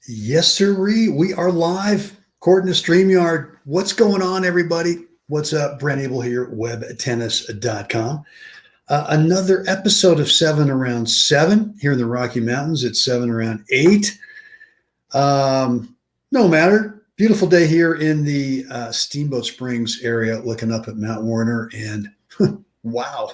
Yes, sirree. We are live. Court in the StreamYard. What's going on, everybody? What's up? Brent Abel here, webtennis.com. Another episode of 7 Around 7 here in the Rocky Mountains. It's 7 Around 8. No matter. Beautiful day here in the Steamboat Springs area, looking up at Mount Warner. And wow.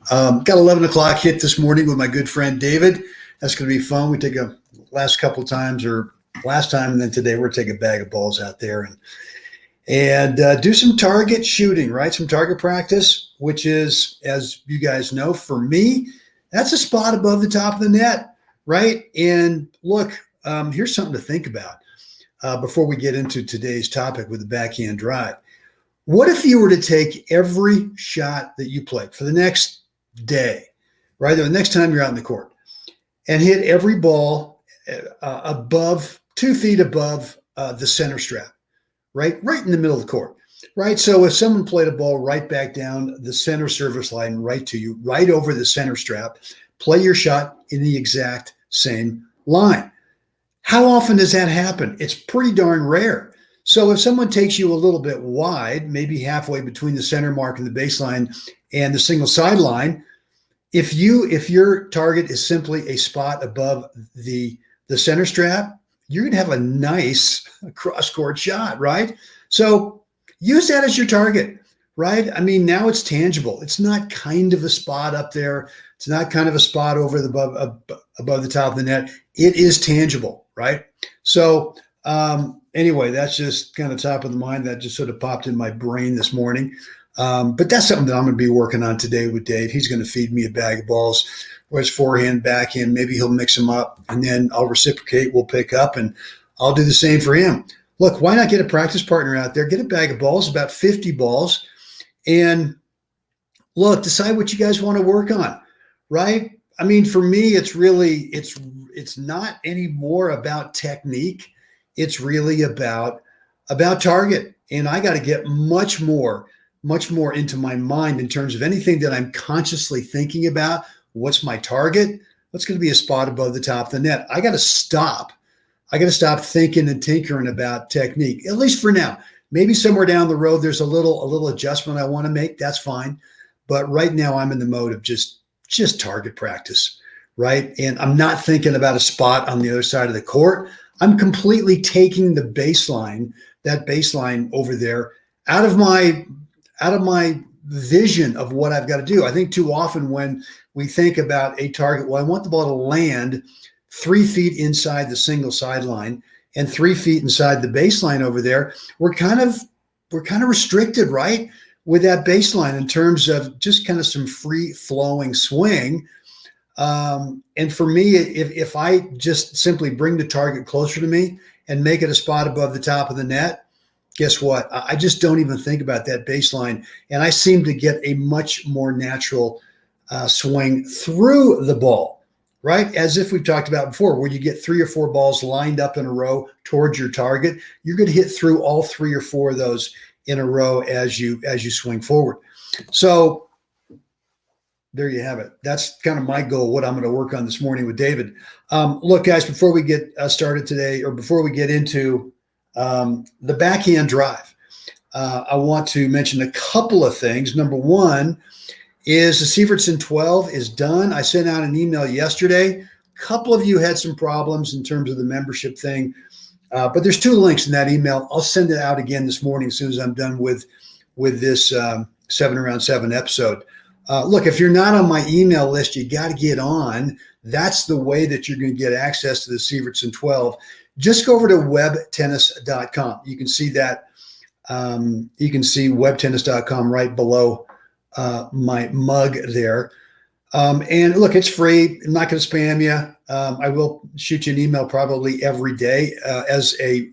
Got 11 o'clock hit this morning with my good friend David. That's going to be fun. We take a last couple times, or last time, and then today we're taking a bag of balls out there and do some target shooting, right? Some target practice, which is, as you guys know, for me, that's a spot above the top of the net, right? And look, here's something to think about before we get into today's topic with the backhand drive. What if you were to take every shot that you played for the next day, right? Or the next time you're out in the court, and hit every ball above 2 feet above the center strap, right in the middle of the court, right? So if someone played a ball right back down the center service line, right to you, right over the center strap, play your shot in the exact same line. How often does that happen? It's pretty darn rare. So if someone takes you a little bit wide, maybe halfway between the center mark and the baseline and the single sideline, if your target is simply a spot above the center strap, you're going to have a nice cross-court shot, right? So use that as your target, right? I mean, now it's tangible. It's not kind of a spot up there. It's not kind of a spot over above the top of the net. It is tangible, right? So anyway, that's just kind of top of the mind. That just sort of popped in my brain this morning. But that's something that I'm going to be working on today with Dave. He's going to feed me a bag of balls, where it's forehand, backhand. Maybe he'll mix them up, and then I'll reciprocate. We'll pick up, and I'll do the same for him. Look, why not get a practice partner out there? Get a bag of balls, about 50 balls, and look, decide what you guys want to work on, right? I mean, for me, it's really it's not anymore about technique. It's really about target, and I got to get much more into my mind in terms of anything that I'm consciously thinking about. What's my target? What's going to be a spot above the top of the net? I got to stop thinking and tinkering about technique, at least for now. Maybe somewhere down the road, there's a little adjustment I want to make. That's fine. But right now I'm in the mode of just target practice, right? And I'm not thinking about a spot on the other side of the court. I'm completely taking the baseline, that baseline over there, out of my vision of what I've got to do. I think too often when we think about a target, well, I want the ball to land 3 feet inside the single sideline and 3 feet inside the baseline over there. We're kind of restricted, right, with that baseline in terms of just kind of some free flowing swing. And for me, if I just simply bring the target closer to me and make it a spot above the top of the net, guess what? I just don't even think about that baseline. And I seem to get a much more natural swing through the ball, right? As if we've talked about before, where you get 3 or 4 balls lined up in a row towards your target, you're going to hit through all 3 or 4 of those in a row as you swing forward. So there you have it. That's kind of my goal, what I'm going to work on this morning with David. Look, guys, before we get started today, or before we get into the backhand drive, I want to mention a couple of things. Number one is the Sievertson 12 is done. I sent out an email yesterday. A couple of you had some problems in terms of the membership thing, but there's 2 links in that email. I'll send it out again this morning as soon as I'm done with this 7 Around 7 episode. Look, if you're not on my email list, you got to get on. That's the way that you're going to get access to the Sievertson 12. Just go over to webtennis.com. You can see that. You can see webtennis.com right below my mug there. And look, it's free. I'm not going to spam you. I will shoot you an email probably every day as a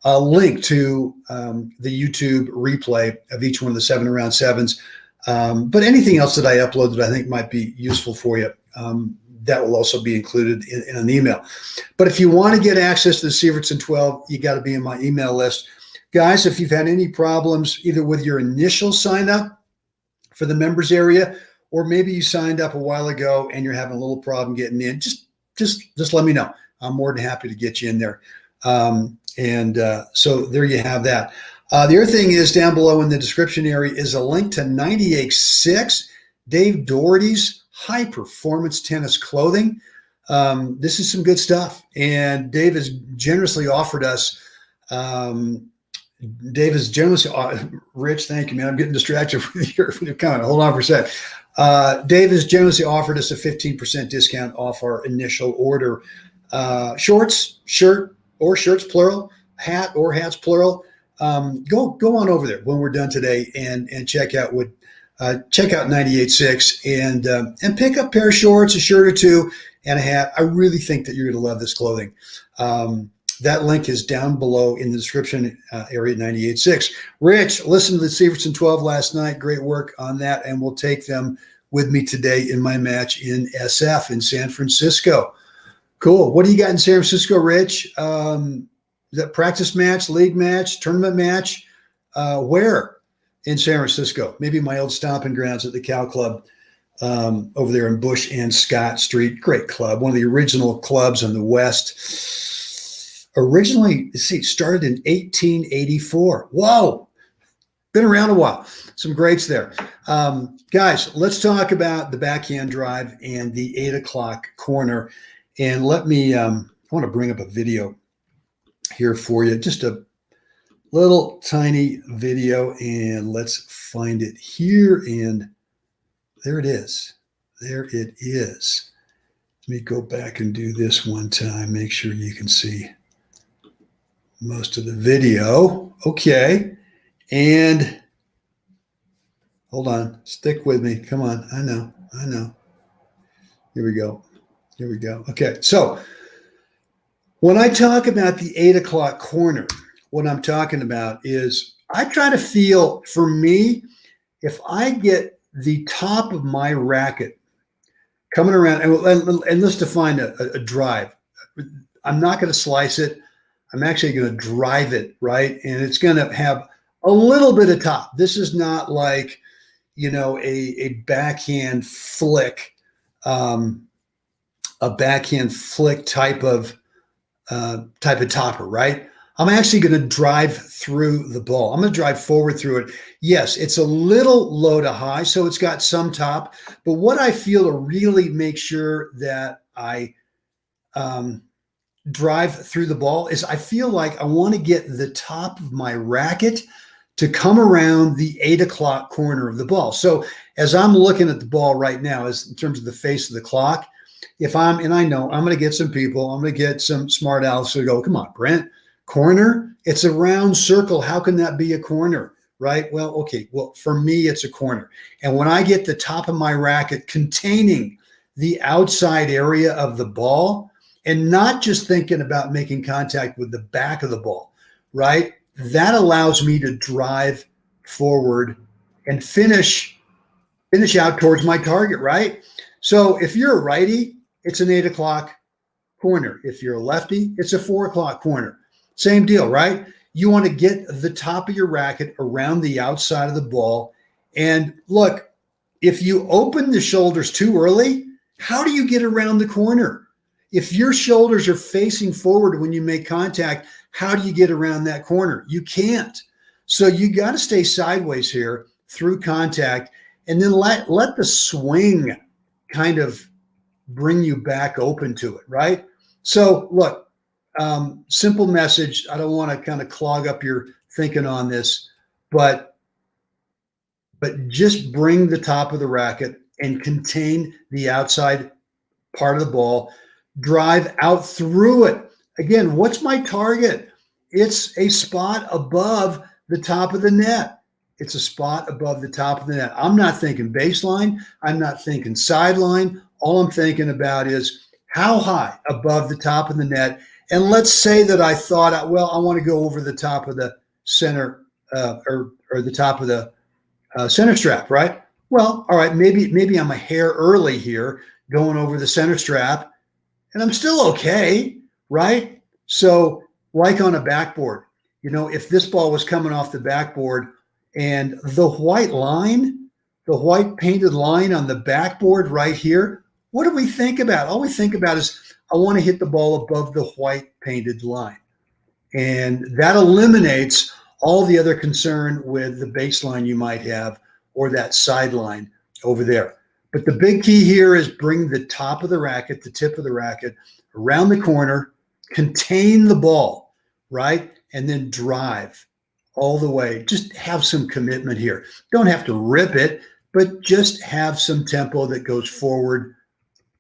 link to the YouTube replay of each one of the 7 Around 7s. But anything else that I upload that I think might be useful for you, that will also be included in an email. But if you want to get access to the Sievertson 12, you got to be in my email list. Guys, if you've had any problems either with your initial sign up for the members area, or maybe you signed up a while ago and you're having a little problem getting in, just let me know. I'm more than happy to get you in there. So there you have that. The other thing is down below in the description area is a link to 98.6 Dave Doherty's high performance tennis clothing. This is some good stuff. And Dave has generously offered us, Rich, thank you, man. I'm getting distracted with your comment. Hold on for a sec. Dave has generously offered us a 15% discount off our initial order. Shorts, shirt, or shirts plural, hat or hats plural. Go on over there when we're done today and check out 98.6 and pick up a pair of shorts, a shirt or two, and a hat. I really think that you're going to love this clothing. That link is down below in the description area, 98.6. Rich, listen to the Severson 12 last night. Great work on that, and we'll take them with me today in my match in SF in San Francisco. Cool. What do you got in San Francisco, Rich? That practice match, league match, tournament match? Where in San Francisco? Maybe my old stomping grounds at the Cow Club over there in Bush and Scott Street. Great club. One of the original clubs on the West. Originally, started in 1884. Whoa. Been around a while. Some greats there. Guys, let's talk about the backhand drive and the 8 o'clock corner. And let me, I want to bring up a video here for you. Just a little tiny video, and let's find it here. And there it is. There it is. Let me go back and do this one time. Make sure you can see most of the video. Okay. And hold on. Stick with me. Come on. I know. Here we go. Okay. So when I talk about the 8 o'clock corner, what I'm talking about is I try to feel, for me, if I get the top of my racket coming around, and let's define a drive. I'm not going to slice it. I'm actually going to drive it, right? And it's going to have a little bit of top. This is not like, a backhand flick, type of topper, right? I'm actually going to drive through the ball. I'm going to drive forward through it. Yes, it's a little low to high, so it's got some top. But what I feel to really make sure that I drive through the ball is I feel like I want to get the top of my racket to come around the 8 o'clock corner of the ball. So as I'm looking at the ball right now, as in terms of the face of the clock, and I know I'm going to get some people, I'm going to get some smart alouts who go, come on, Brent, corner? It's a round circle. How can that be a corner, right? Well, okay. Well, for me, it's a corner. And when I get the top of my racket containing the outside area of the ball and not just thinking about making contact with the back of the ball, right? That allows me to drive forward and finish out towards my target, right? So if you're a righty, it's an 8 o'clock corner. If you're a lefty, it's a 4 o'clock corner. Same deal, right? You want to get the top of your racket around the outside of the ball. And look, if you open the shoulders too early, how do you get around the corner? If your shoulders are facing forward when you make contact, how do you get around that corner? You can't. So you got to stay sideways here through contact, and then let the swing kind of bring you back open to it, right? So look, simple message. I don't want to kind of clog up your thinking on this, but just bring the top of the racket and contain the outside part of the ball. Drive out through it. Again, what's my target? It's a spot above the top of the net. It's a spot above the top of the net. I'm not thinking baseline. I'm not thinking sideline. All I'm thinking about is how high above the top of the net. And let's say that I thought, well, I want to go over the top of the center or the top of the center strap, right? Well, all right, maybe I'm a hair early here going over the center strap, and I'm still okay, right? So like on a backboard, if this ball was coming off the backboard and the white painted line on the backboard right here, what do we think about? All we think about is, I want to hit the ball above the white painted line. And that eliminates all the other concern with the baseline you might have or that sideline over there. But the big key here is bring the top of the racket, the tip of the racket, around the corner, contain the ball, right? And then drive all the way. Just have some commitment here. Don't have to rip it, but just have some tempo that goes forward,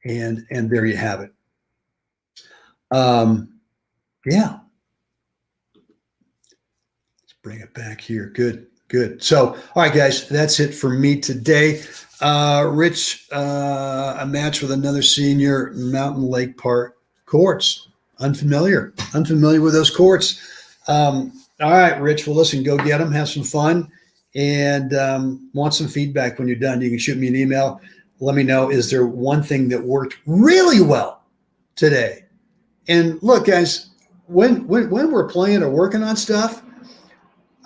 and there you have it. Yeah. Let's bring it back here. Good. So, all right, guys, that's it for me today. Rich, a match with another senior, Mountain Lake Park courts. Unfamiliar with those courts. All right, Rich, well, listen, go get them, have some fun, and want some feedback when you're done. You can shoot me an email. Let me know, is there one thing that worked really well today? And look, guys, when we're playing or working on stuff,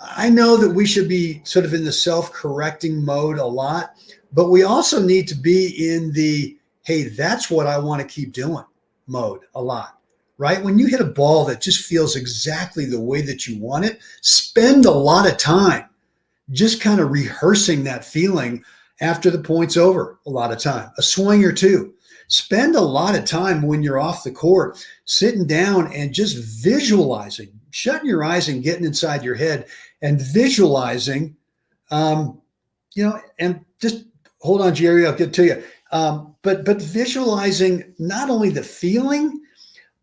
I know that we should be sort of in the self-correcting mode a lot, but we also need to be in the, hey, that's what I want to keep doing mode a lot, right? When you hit a ball that just feels exactly the way that you want it, spend a lot of time just kind of rehearsing that feeling after the point's over a lot of time, a swing or two. Spend a lot of time when you're off the court, sitting down and just visualizing, shutting your eyes and getting inside your head and visualizing, and just hold on, Jerry, I'll get to you. But visualizing not only the feeling,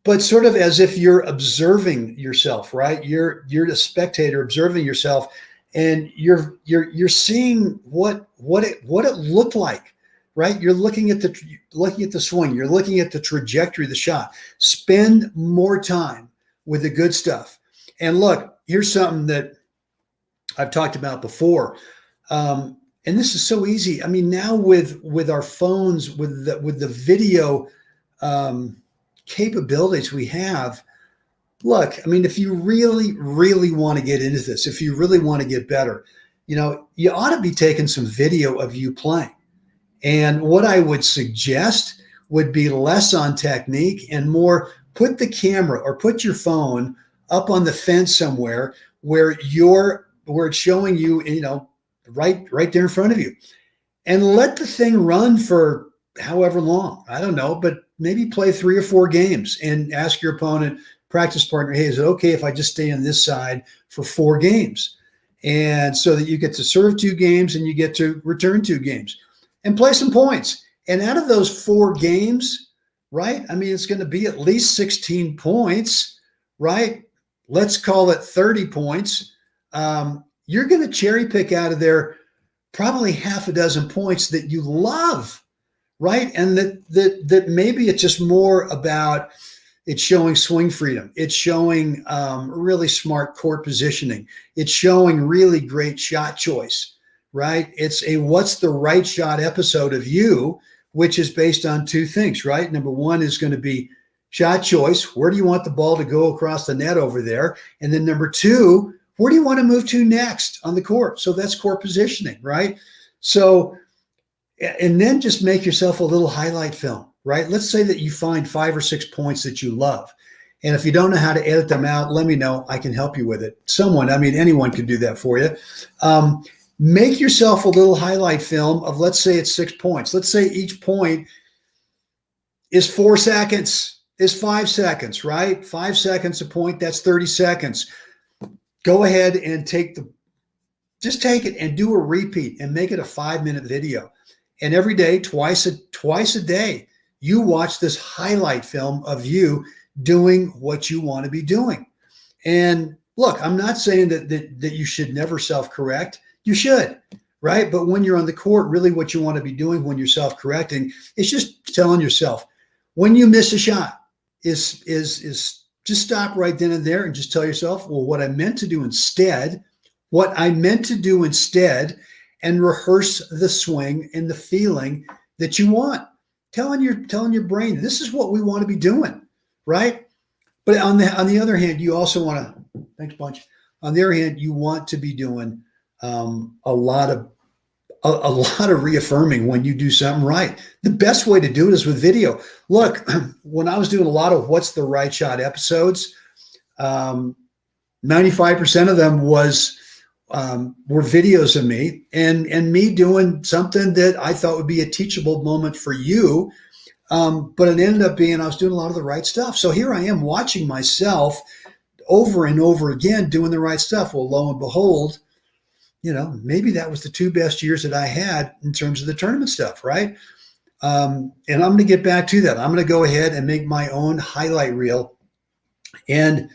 but sort of as if you're observing yourself, right? You're a spectator observing yourself, and you're seeing what it looked like, right? You're looking at the swing, you're looking at the trajectory of the shot. Spend more time with the good stuff. And look, here's something that I've talked about before. And this is so easy. I mean, now with our phones, with the video capabilities we have, look, I mean, if you really, really want to get into this, if you really want to get better, you ought to be taking some video of you playing. And what I would suggest would be less on technique and more put the camera or put your phone up on the fence somewhere where it's showing you, right there in front of you, and let the thing run for however long. I don't know, but maybe play 3 or 4 games and ask your opponent, practice partner, hey, is it okay if I just stay on this side for 4 games? And so that you get to serve 2 games and you get to return 2 games and play some points. And out of those 4 games, right? I mean, it's going to be at least 16 points, right? Let's call it 30 points. You're going to cherry pick out of there probably half a dozen points that you love, right? And that maybe it's just more about it's showing swing freedom. It's showing really smart court positioning. It's showing really great shot choice, right? It's a what's the right shot episode of you, which is based on 2 things, right? Number 1 is going to be shot choice. Where do you want the ball to go across the net over there? And then number 2, where do you want to move to next on the court? So that's court positioning, right? So, and then just make yourself a little highlight film, right? Let's say that you find 5 or 6 points that you love. And if you don't know how to edit them out, let me know. I can help you with it. Anyone can do that for you. Make yourself a little highlight film of, let's say it's 6 points. Let's say each point is 4 seconds, is 5 seconds, right? 5 seconds a point, that's 30 seconds. Go ahead and take it and do a repeat and make it a 5-minute video. And every day, twice a day, you watch this highlight film of you doing what you want to be doing. And look, I'm not saying that you should never self-correct. You should, right? But when you're on the court, really what you want to be doing when you're self-correcting is just telling yourself, when you miss a shot, is just stop right then and there and just tell yourself, well, what I meant to do instead, and rehearse the swing and the feeling that you want. Telling your brain, this is what we want to be doing, right? But on the other hand, you also want to, thanks bunch. On the other hand, you want to be doing a lot of a lot of reaffirming when you do something right. The best way to do it is with video. Look, when I was doing a lot of What's the Right Shot episodes, 95% of them were videos of me and me doing something that I thought would be a teachable moment for you. But it ended up being I was doing a lot of the right stuff. So here I am watching myself over and over again doing the right stuff. Well, lo and behold, maybe that was the 2 best years that I had in terms of the tournament stuff, right? And I'm going to get back to that. I'm going to go ahead and make my own highlight reel and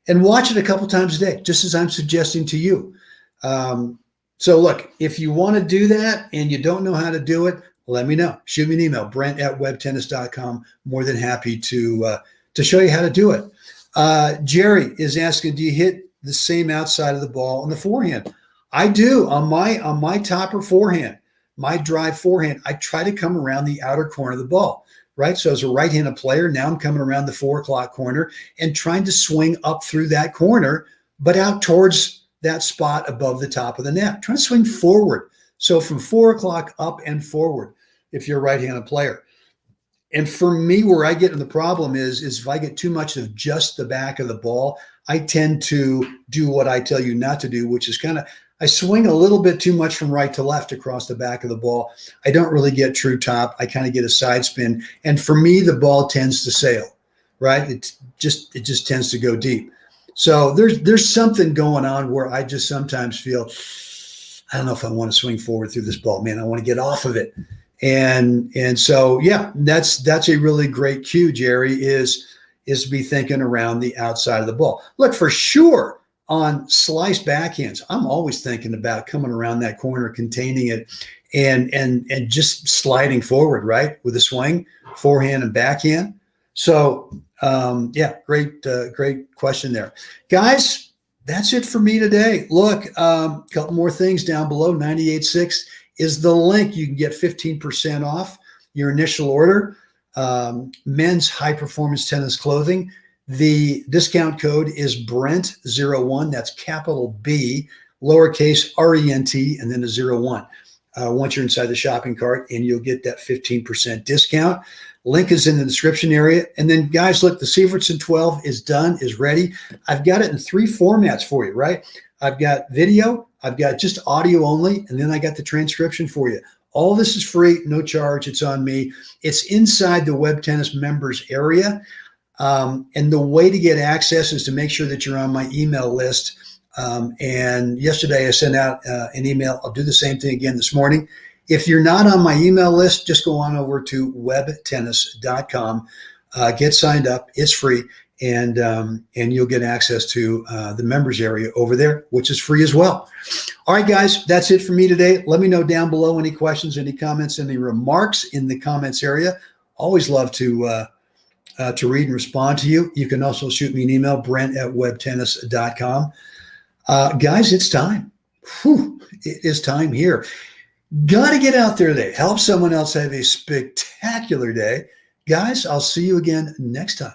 watch it a couple times a day, just as I'm suggesting to you. So look, if you want to do that and you don't know how to do it, let me know. Shoot me an email, brent@webtennis.com. More than happy to show you how to do it. Jerry is asking, do you hit the same outside of the ball on the forehand? I do. On my topper forehand, my drive forehand, I try to come around the outer corner of the ball, right? So as a right-handed player, now I'm coming around the 4 o'clock corner and trying to swing up through that corner, but out towards that spot above the top of the net. Trying to swing forward. So from 4 o'clock up and forward, if you're a right-handed player. And for me, where I get in the problem is if I get too much of just the back of the ball, I tend to do what I tell you not to do, which is I swing a little bit too much from right to left across the back of the ball. I don't really get true top. I kind of get a side spin. And for me, the ball tends to sail, right? It just tends to go deep. So there's something going on where I just sometimes feel, I don't know if I want to swing forward through this ball, man. I want to get off of it. And so, yeah, that's a really great cue, Jerry, is to be thinking around the outside of the ball. Look, for sure, on slice backhands, I'm always thinking about coming around that corner, containing it, and just sliding forward, right, with a swing, forehand and backhand. So, yeah, great question there. Guys, that's it for me today. Look, a couple more things down below. 98.6 is the link. You can get 15% off your initial order. Men's high-performance tennis clothing. The discount code is Brent01. That's capital B, lowercase RENT, and then a 01. Once you're inside the shopping cart, and you'll get that 15% discount. Link is in the description area. And then, guys, look, the Sievertson 12 is done, is ready. I've got it in 3 formats for you, right? I've got video, I've got just audio only, and then I got the transcription for you. All this is free, no charge. It's on me. It's inside the Web Tennis members area. And the way to get access is to make sure that you're on my email list. And yesterday I sent out an email. I'll do the same thing again this morning. If you're not on my email list, just go on over to webtennis.com, get signed up. It's free, and you'll get access to the members area over there, which is free as well. All right, guys, that's it for me today. Let me know down below any questions, any comments, any remarks in the comments area. Always love to read and respond to you. You can also shoot me an email, brent@webtennis.com. Guys, it's time. Whew, it is time here. Got to get out there today. Help someone else have a spectacular day. Guys, I'll see you again next time.